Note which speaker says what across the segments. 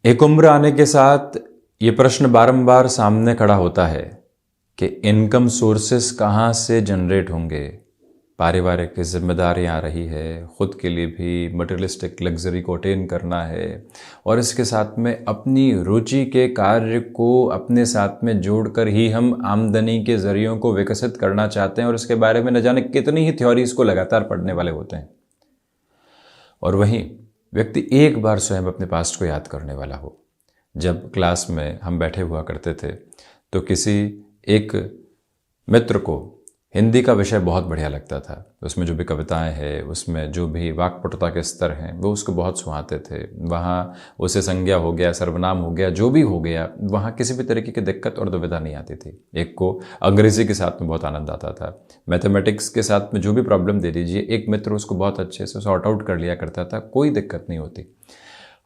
Speaker 1: एक उम्र आने के साथ ये प्रश्न बारंबार सामने खड़ा होता है कि इनकम सोर्सेस कहाँ से जनरेट होंगे। पारिवारिक जिम्मेदारियाँ आ रही है, ख़ुद के लिए भी मटेरियलिस्टिक लग्जरी को अटेन करना है और इसके साथ में अपनी रुचि के कार्य को अपने साथ में जोड़कर ही हम आमदनी के ज़रियों को विकसित करना चाहते हैं और इसके बारे में न जाने कितनी ही थ्योरीज को लगातार पढ़ने वाले होते हैं। और वहीं व्यक्ति एक बार स्वयं अपने पास्ट को याद करने वाला हो। जब क्लास में हम बैठे हुआ करते थे तो किसी एक मित्र को हिंदी का विषय बहुत बढ़िया लगता था। उसमें जो भी कविताएं हैं, उसमें जो भी वाक्पटुता के स्तर हैं, वो उसको बहुत सुहाते थे। वहाँ उसे संज्ञा हो गया, सर्वनाम हो गया, जो भी हो गया, वहाँ किसी भी तरीके की दिक्कत और दुविधा नहीं आती थी। एक को अंग्रेज़ी के साथ में बहुत आनंद आता था, मैथमेटिक्स के साथ में जो भी प्रॉब्लम दे दीजिए, एक मित्र उसको बहुत अच्छे से सॉर्ट आउट कर लिया करता था, कोई दिक्कत नहीं होती।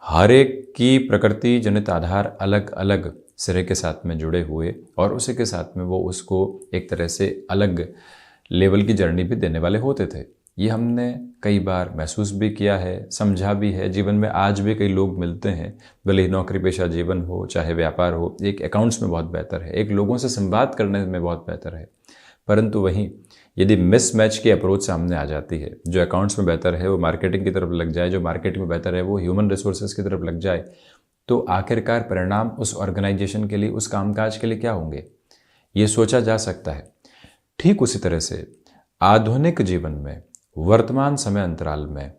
Speaker 1: हर एक की प्रकृति जनित आधार अलग अलग सिरे के साथ में जुड़े हुए और उसी के साथ में वो उसको एक तरह से अलग लेवल की जर्नी भी देने वाले होते थे। ये हमने कई बार महसूस भी किया है, समझा भी है। जीवन में आज भी कई लोग मिलते हैं, भले ही नौकरी पेशा जीवन हो चाहे व्यापार हो, एक अकाउंट्स में बहुत बेहतर है, एक लोगों से संवाद करने में बहुत बेहतर है, परंतु वहीं यदि मिसमैच की अप्रोच सामने आ जाती है, जो अकाउंट्स में बेहतर है वो मार्केटिंग की तरफ लग जाए, जो मार्केटिंग में बेहतर है वो ह्यूमन रिसोर्सेज की तरफ लग जाए, तो आखिरकार परिणाम उस ऑर्गेनाइजेशन के लिए, उस कामकाज के लिए क्या होंगे, ये सोचा जा सकता है। ठीक उसी तरह से आधुनिक जीवन में, वर्तमान समय अंतराल में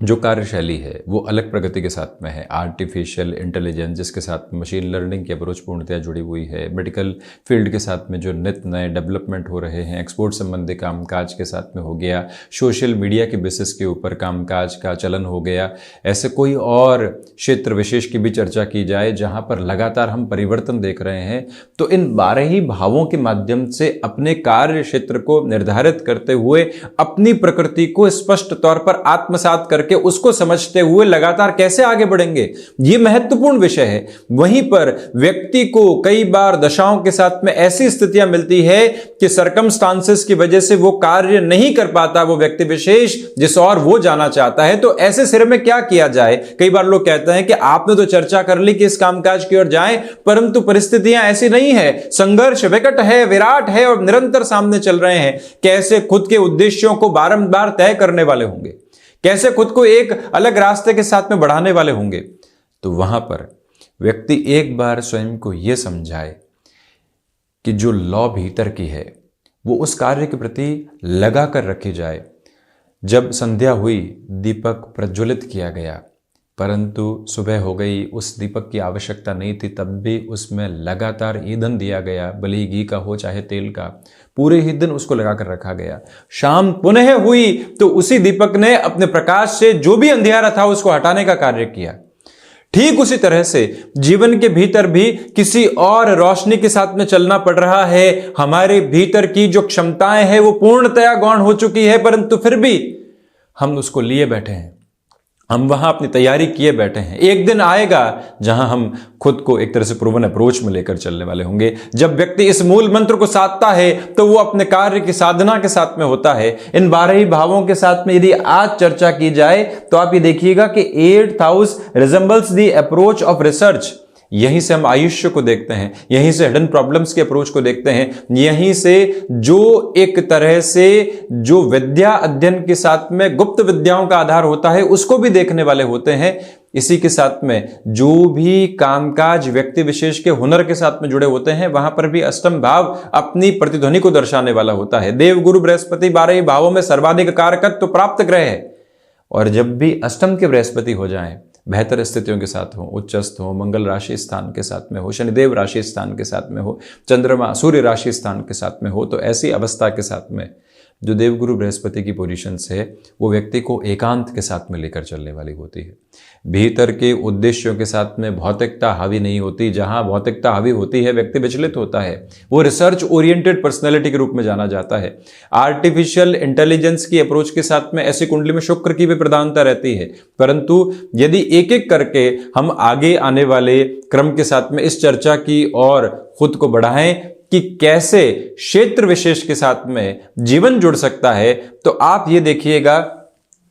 Speaker 1: जो कार्यशैली है वो अलग प्रगति के साथ में है। आर्टिफिशियल इंटेलिजेंस जिसके साथ मशीन लर्निंग की अप्रोच पूर्णतया जुड़ी हुई है, मेडिकल फील्ड के साथ में जो नित नए डेवलपमेंट हो रहे हैं, एक्सपोर्ट संबंधी कामकाज के साथ में हो गया, सोशल मीडिया के बेसिस के ऊपर कामकाज का चलन हो गया। ऐसे कोई और क्षेत्र विशेष की भी चर्चा की जाए जहाँ पर लगातार हम परिवर्तन देख रहे हैं, तो इन 12 ही भावों के माध्यम से अपने कार्य क्षेत्र को निर्धारित करते हुए अपनी प्रकृति को स्पष्ट तौर पर आत्मसात करके उसको समझते हुए लगातार कैसे आगे बढ़ेंगे, ये महत्वपूर्ण विषय है। वहीं पर व्यक्ति को कई बार दशाओं के साथ में ऐसी स्थितियां मिलती है कि सरकमस्टांसेस की वजह से वो कार्य नहीं कर पाता, वो व्यक्ति विशेष जिस और वो जाना चाहता है। तो ऐसे सिरे में क्या किया जाए? कई बार लोग कहते हैं कि आपने तो चर्चा कर ली कि इस कामकाज की ओर जाएं, परंतु परिस्थितियां ऐसी नहीं है, संघर्ष विकट है, विराट है और निरंतर सामने चल रहे हैं। कैसे खुद के उद्देश्यों को बारंबार तय करने वाले होंगे, कैसे खुद को एक अलग रास्ते के साथ में बढ़ाने वाले होंगे? तो वहां पर व्यक्ति एक बार स्वयं को यह समझाए कि जो लॉ भीतर की है वो उस कार्य के प्रति लगा कर रखी जाए। जब संध्या हुई, दीपक प्रज्वलित किया गया, परंतु सुबह हो गई, उस दीपक की आवश्यकता नहीं थी, तब भी उसमें लगातार ईंधन दिया गया, भले ही घी का हो चाहे तेल का, पूरे ही दिन उसको लगाकर रखा गया। शाम पुनः हुई तो उसी दीपक ने अपने प्रकाश से जो भी अंधियारा था उसको हटाने का कार्य किया। ठीक उसी तरह से जीवन के भीतर भी किसी और रोशनी के साथ में चलना पड़ रहा है। हमारे भीतर की जो क्षमताएं हैं वो पूर्णतया गौण हो चुकी है, परंतु फिर भी हम उसको लिए बैठे हैं, हम वहां अपनी तैयारी किए बैठे हैं। एक दिन आएगा जहां हम खुद को एक तरह से प्रूवन अप्रोच में लेकर चलने वाले होंगे। जब व्यक्ति इस मूल मंत्र को साधता है तो वो अपने कार्य की साधना के साथ में होता है। इन 12 ही भावों के साथ में यदि आज चर्चा की जाए तो आप ये देखिएगा कि 8th house resembles the approach of research. यहीं से हम आयुष्य को देखते हैं, यहीं से हिडन प्रॉब्लम्स के अप्रोच को देखते हैं, यहीं से जो एक तरह से जो विद्या अध्ययन के साथ में गुप्त विद्याओं का आधार होता है उसको भी देखने वाले होते हैं। इसी के साथ में जो भी कामकाज व्यक्ति विशेष के हुनर के साथ में जुड़े होते हैं वहां पर भी अष्टम भाव अपनी प्रतिध्वनि को दर्शाने वाला होता है। देव गुरु बृहस्पति 12 ही भावों में सर्वाधिक कारकत्व प्राप्त ग्रह है, और जब भी अष्टम के बृहस्पति हो जाएं, बेहतर स्थितियों के साथ हो, उच्चस्थ हो, मंगल राशि स्थान के साथ में हो, शनिदेव राशि स्थान के साथ में हो, चंद्रमा सूर्य राशि स्थान के साथ में हो, तो ऐसी अवस्था के साथ में जो देवगुरु बृहस्पति की पोजीशन से है वो व्यक्ति को एकांत के साथ में लेकर चलने वाली होती है। भीतर के उद्देश्यों के साथ में भौतिकता हावी नहीं होती। जहां भौतिकता हावी होती है व्यक्ति विचलित होता है, वो रिसर्च ओरिएंटेड पर्सनैलिटी के रूप में जाना जाता है। आर्टिफिशियल इंटेलिजेंस की अप्रोच के साथ में ऐसी कुंडली में शुक्र की भी प्रधानता रहती है, परंतु यदि एक एक करके हम आगे आने वाले क्रम के साथ में इस चर्चा की और खुद को बढ़ाएं कि कैसे क्षेत्र विशेष के साथ में जीवन जुड़ सकता है, तो आप ये देखिएगा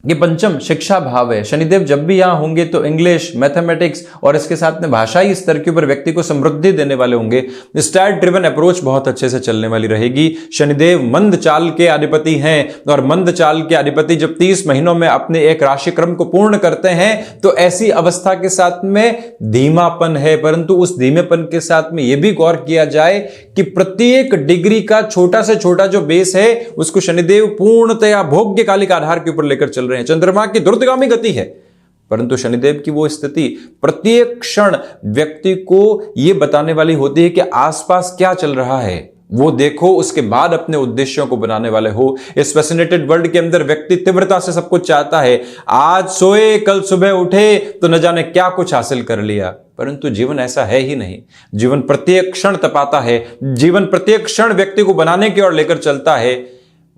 Speaker 1: ये पंचम शिक्षा भाव है। शनिदेव जब भी यहां होंगे तो इंग्लिश, मैथमेटिक्स और इसके साथ में भाषाई स्तर के ऊपर व्यक्ति को समृद्धि देने वाले होंगे। स्टैट ड्रिवन अप्रोच बहुत अच्छे से चलने वाली रहेगी। शनिदेव मंद चाल के अधिपति हैं और मंद चाल के अधिपति जब 30 महीनों में अपने एक राशि क्रम को पूर्ण करते हैं तो ऐसी अवस्था के साथ में धीमापन है, परंतु उस धीमेपन के साथ में यह भी गौर किया जाए कि प्रत्येक डिग्री का छोटा से छोटा जो बेस है उसको शनिदेव पूर्णतया भोग्य कालिक आधार के ऊपर लेकर चल रहे हैं। चंद्रमा की द्रुतगामी गति है, परंतु शनिदेव की वो स्थिति प्रत्येक क्षण व्यक्ति को यह बताने वाली होती है कि आसपास क्या चल रहा है वो देखो, उसके बाद अपने उद्देश्यों को बनाने वाले हो। इस फैसिनेटेड वर्ल्ड के अंदर व्यक्ति तीव्रता से सब कुछ चाहता है। आज सोए कल सुबह उठे तो न जाने क्या कुछ हासिल कर लिया, परंतु जीवन ऐसा है ही नहीं। जीवन प्रत्येक क्षण तपाता है, जीवन प्रत्येक क्षण व्यक्ति को बनाने की ओर लेकर चलता है।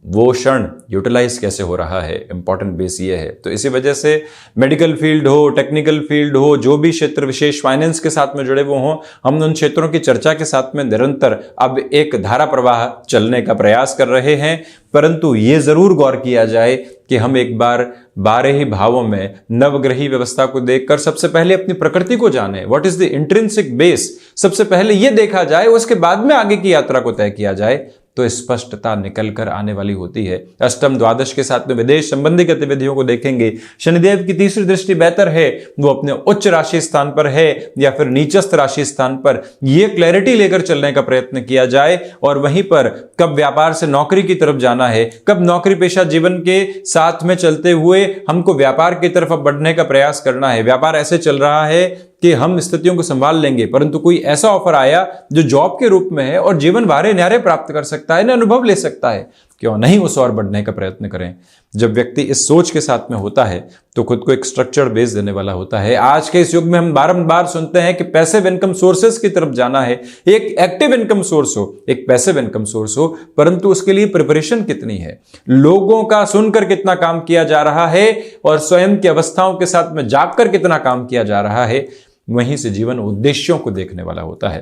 Speaker 1: वो क्षण यूटिलाइज कैसे हो रहा है, इंपॉर्टेंट बेस ये है। तो इसी वजह से मेडिकल फील्ड हो, टेक्निकल फील्ड हो, जो भी क्षेत्र विशेष फाइनेंस के साथ में जुड़े हुए हों, हम उन क्षेत्रों की चर्चा के साथ में निरंतर अब एक धारा प्रवाह चलने का प्रयास कर रहे हैं। परंतु ये जरूर गौर किया जाए कि हम एक बार 12 ही भावों में नवग्रही व्यवस्था को देखकर सबसे पहले अपनी प्रकृति को जाने। What is the intrinsic base, सबसे पहले यह देखा जाए, उसके बाद में आगे की यात्रा को तय किया जाए तो स्पष्टता निकल कर आने वाली होती है। अष्टम द्वादश के साथ में विदेश संबंधी गतिविधियों को देखेंगे। शनिदेव की तीसरी दृष्टि बेहतर है, वो अपने उच्च राशि स्थान पर है या फिर नीचस्थ राशि स्थान पर, यह क्लैरिटी लेकर चलने का प्रयत्न किया जाए। और वहीं पर कब व्यापार से नौकरी की तरफ जाना है, कब नौकरी पेशा जीवन के साथ में चलते हुए हमको व्यापार की तरफ अब बढ़ने का प्रयास करना है। व्यापार ऐसे चल रहा है कि हम स्थितियों को संभाल लेंगे, परंतु कोई ऐसा ऑफर आया जो जॉब के रूप में है और जीवन भारे न्यारे प्राप्त कर सकता है, ना अनुभव ले सकता है, क्यों नहीं उस ओर बढ़ने का प्रयत्न करें। जब व्यक्ति इस सोच के साथ में होता है तो खुद को एक स्ट्रक्चर्ड बेस देने वाला होता है। आज के इस युग में हम बारंबार सुनते हैं कि पैसिव इनकम सोर्सेस की तरफ जाना है, एक एक्टिव इनकम सोर्स हो, एक पैसिव इनकम सोर्स हो, परंतु उसके लिए प्रिपरेशन कितनी है, लोगों का सुनकर कितना काम किया जा रहा है और स्वयं की अवस्थाओं के साथ में जागकर कितना काम किया जा रहा है, वहीं से जीवन उद्देश्यों को देखने वाला होता है।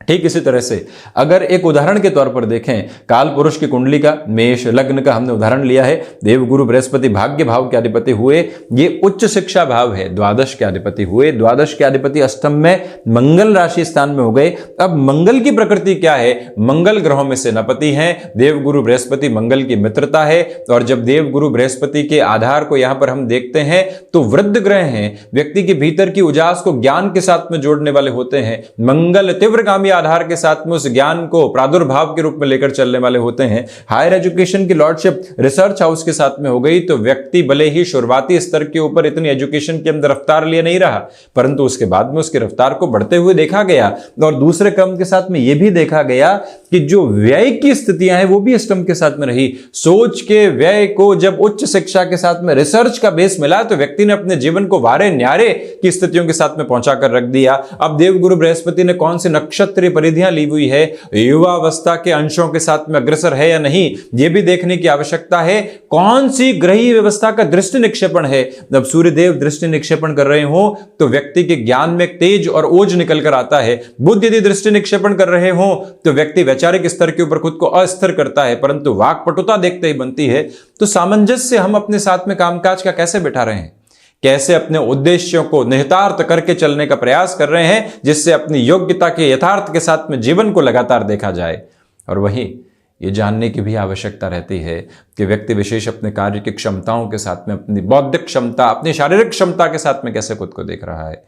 Speaker 1: ठीक इसी तरह से अगर एक उदाहरण के तौर पर देखें, काल पुरुष की कुंडली का मेष लग्न का हमने उदाहरण लिया है। देवगुरु बृहस्पति भाग्य भाव के अधिपति हुए, ये उच्च शिक्षा भाव है, द्वादश के अधिपति हुए। द्वादश के अधिपति अष्टम में मंगल राशि स्थान में हो गए। अब मंगल की प्रकृति क्या है, मंगल ग्रहों में सेनापति हैं। देवगुरु बृहस्पति मंगल की मित्रता है, और जब देवगुरु बृहस्पति के आधार को यहां पर हम देखते हैं तो वृद्ध ग्रह हैं, व्यक्ति के भीतर की उजास को ज्ञान के साथ में जोड़ने वाले होते हैं। मंगल तीव्रगामी आधार के साथ में उस ज्ञान को प्रादुर्भाव के रूप में लेकर चलने वाले होते हैं। हायर एजुकेशन की लॉर्डशिप रिसर्च हाउस के साथ में हो गई तो व्यक्ति भले ही शुरुआती स्तर के ऊपर इतनी एजुकेशन के अंदर रफ्तार लिए नहीं रहा, परंतु उसके बाद में उसकी रफ्तार को बढ़ते हुए देखा गया। और दूसरे क्रम के साथ में यह भी देखा गया कि जो व्यय की स्थितियां हैं वो भी अष्टम के साथ में रही। सोच के व्यय को जब उच्च शिक्षा के साथ में रिसर्च का बेस मिला तो व्यक्ति ने अपने जीवन को वारे न्यारे की स्थितियों के साथ में पहुंचाकर रख दिया। अब देवगुरु बृहस्पति ने कौन सी नक्षत्रीय परिधियां ली हुई है, युवा अवस्था के अंशों के साथ में अग्रसर है या नहीं, यह भी देखने की आवश्यकता है। कौन सी ग्रही व्यवस्था का दृष्टि निक्षेपण है, जब सूर्यदेव दृष्टि निक्षेपण कर रहे हो तो व्यक्ति के ज्ञान में तेज और ओज निकल कर आता है। बुध यदि दृष्टि निक्षेपण कर रहे हो तो व्यक्ति वैचारिक स्तर के ऊपर खुद को अस्थिर करता है, परंतु वाक्पटुता देखते ही बनती है। तो सामंजस्य हम अपने साथ में कामकाज का कैसे बिठा रहे हैं, कैसे अपने उद्देश्यों को निहितार्थ करके चलने का प्रयास कर रहे हैं, जिससे अपनी योग्यता के यथार्थ के साथ में जीवन को लगातार देखा जाए। और वहीं ये जानने की भी आवश्यकता रहती है कि व्यक्ति विशेष अपने कार्य की क्षमताओं के साथ में, अपनी बौद्धिक क्षमता, अपनी शारीरिक क्षमता के साथ में कैसे खुद को देख रहा है।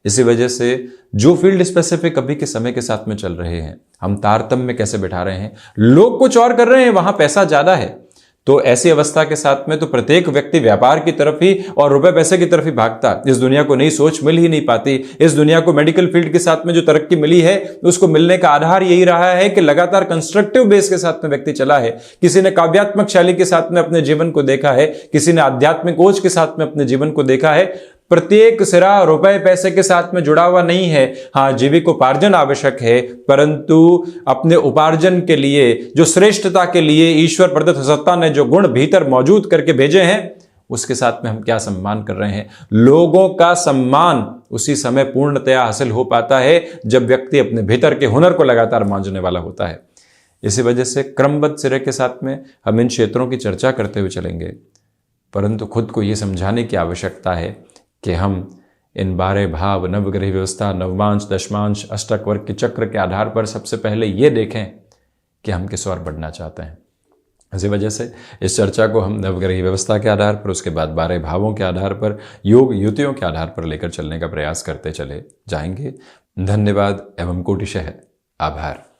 Speaker 1: इसी वजह से जो फील्ड स्पेसिफिक अभी के समय के साथ में चल रहे हैं, हम तारतम्य कैसे बिठा रहे हैं। लोग कुछ और कर रहे हैं, वहां पैसा ज्यादा है, तो ऐसी अवस्था के साथ में तो प्रत्येक व्यक्ति व्यापार की तरफ ही और रुपए पैसे की तरफ ही भागता। इस दुनिया को नई सोच मिल ही नहीं पाती। इस दुनिया को मेडिकल फील्ड के साथ में जो तरक्की मिली है उसको मिलने का आधार यही रहा है कि लगातार कंस्ट्रक्टिव बेस के साथ में व्यक्ति चला है। किसी ने काव्यात्मक शैली के साथ में अपने जीवन को देखा है, किसी ने आध्यात्मिक ओज के साथ में अपने जीवन को देखा है। प्रत्येक सिरा रुपए पैसे के साथ में जुड़ा हुआ नहीं है। हाँ, जीविकोपार्जन आवश्यक है, परंतु अपने उपार्जन के लिए, जो श्रेष्ठता के लिए ईश्वर प्रदत्त सत्ता ने जो गुण भीतर मौजूद करके भेजे हैं, उसके साथ में हम क्या सम्मान कर रहे हैं। लोगों का सम्मान उसी समय पूर्णतया हासिल हो पाता है जब व्यक्ति अपने भीतर के हुनर को लगातार मांझने वाला होता है। इसी वजह से क्रमबद्ध सिरे के साथ में हम इन क्षेत्रों की चर्चा करते हुए चलेंगे। परंतु खुद को ये समझाने की आवश्यकता है कि हम इन 12 भाव, नवग्रह व्यवस्था, नवमांश, दशमांश, अष्टक वर्ग के चक्र के आधार पर सबसे पहले ये देखें कि हम किस ओर बढ़ना चाहते हैं। इसी वजह से इस चर्चा को हम नवग्रह व्यवस्था के आधार पर, उसके बाद 12 भावों के आधार पर, योग युतियों के आधार पर लेकर चलने का प्रयास करते चले जाएंगे। धन्यवाद एवं कोटिशः आभार।